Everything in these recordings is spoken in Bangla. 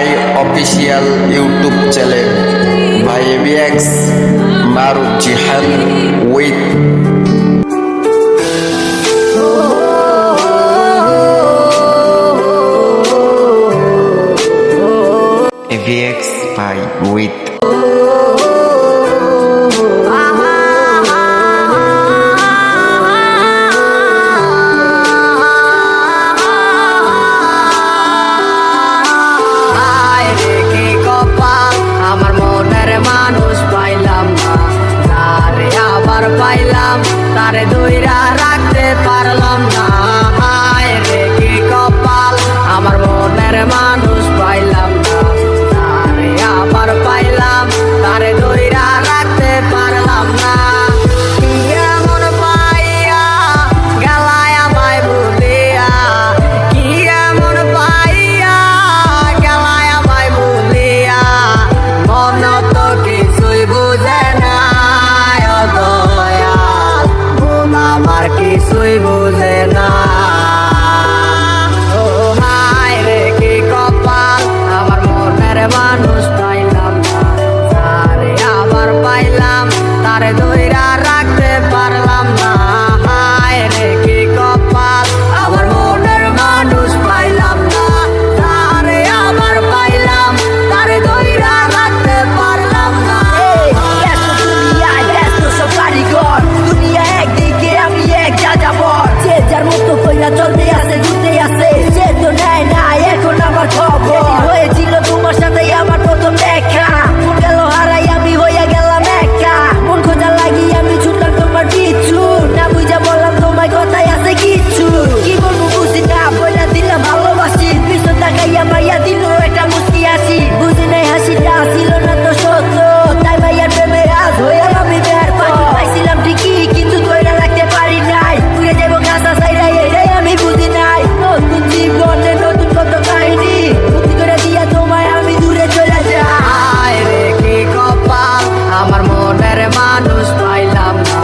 মাই অফিসিয়াল ইউটিউব চ্যানেল ভাই ABX Maruf Jihan with ABX ভাই উইথ পাইলাম তারে দইরা রাখতে পারলাম না। হায় রে কি কপাল, আমার মনের মানুষ পাইলাম না। তারে আবার পাইলাম, তারে দইরা রাখতে পারলাম না। কি এমন পাইয়া গেলায় আমায় ভুলিয়া, কি এমন পাইয়া গেলায় আমায় ভুলিয়া, মন তো কিছুই বুঝে না। আমার কিছুই বুঝে না। ও হায় রে কি কপাল, আমার মনের মানুষ পাইলাম না। তারে আবার পাইলাম, তারে দইরা রাখতে পারলাম না। হায় রে কি কপাল, আমার মনের মানুষ পাইলাম না। তারে আবার পাইলাম, তারে দইরা রাখতে পারলাম না। চলতে আছে ঘুরতে আছে, সে তো নেয় না এখন আমার খবর। হয়েছিল তোমার সাথে আমার প্রথম দেখা, মন গেল হারাই আমি হইয়া গেলাম একা। মন খোঁজা লাগি আমি ছুটলাম তোমার পিছু, না বুঝা বললাম তোমার কথাই আছে কিছু। কি বলবো বুঝি না, বইলা দিলাম ভালোবাসি, পিছন তাকাইয়া মাইয়া দিল একটা মুস্কি হাসি। বুঝি নাই হাসিটা ছিল না তো সত্য, তাই মাইয়ার প্রেমে আজ হইয়া আমি বের পাইছিলাম ঠিকই, কিন্তু ধইরা রাখতে পারি নাই। উড়ে যাবো কাঁচা সাইডাই আমি বুঝি নাই। নতুন জীবনে নতুন কত কাহিনী, বুদ্ধি করে দিয়া তোমায় আমি দূরে চলে যাই। হায় রে কি কপাল, আমার মনের মানুষ পাইলাম না।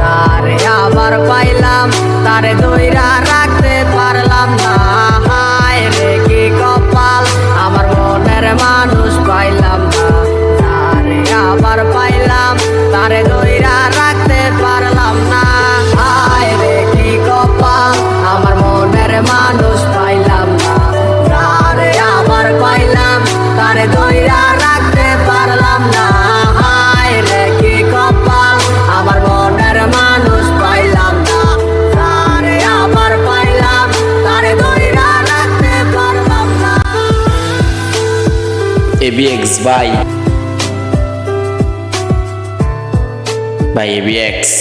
তারে আবার পাইলাম, তারে দইরা রাখতে পারলাম না। হায় রে কি কপাল, আমার মনের মানুষ পাইলাম না। তারে আবার পাইলাম, তারে দইরা রাখতে পারলাম না। হায় রে কি কপাল, আমার মনের মানুষ পাইলাম না। তারে আবার পাইলাম, তারে দইরা রাখতে পারলাম না। হায় রে কি কপাল, আমার মনের মানুষ পাইলাম না। তারে আবার পাইলাম, তারে দইরা রাখতে পারলাম না। এবিএক্স ভাই এবিএক্স।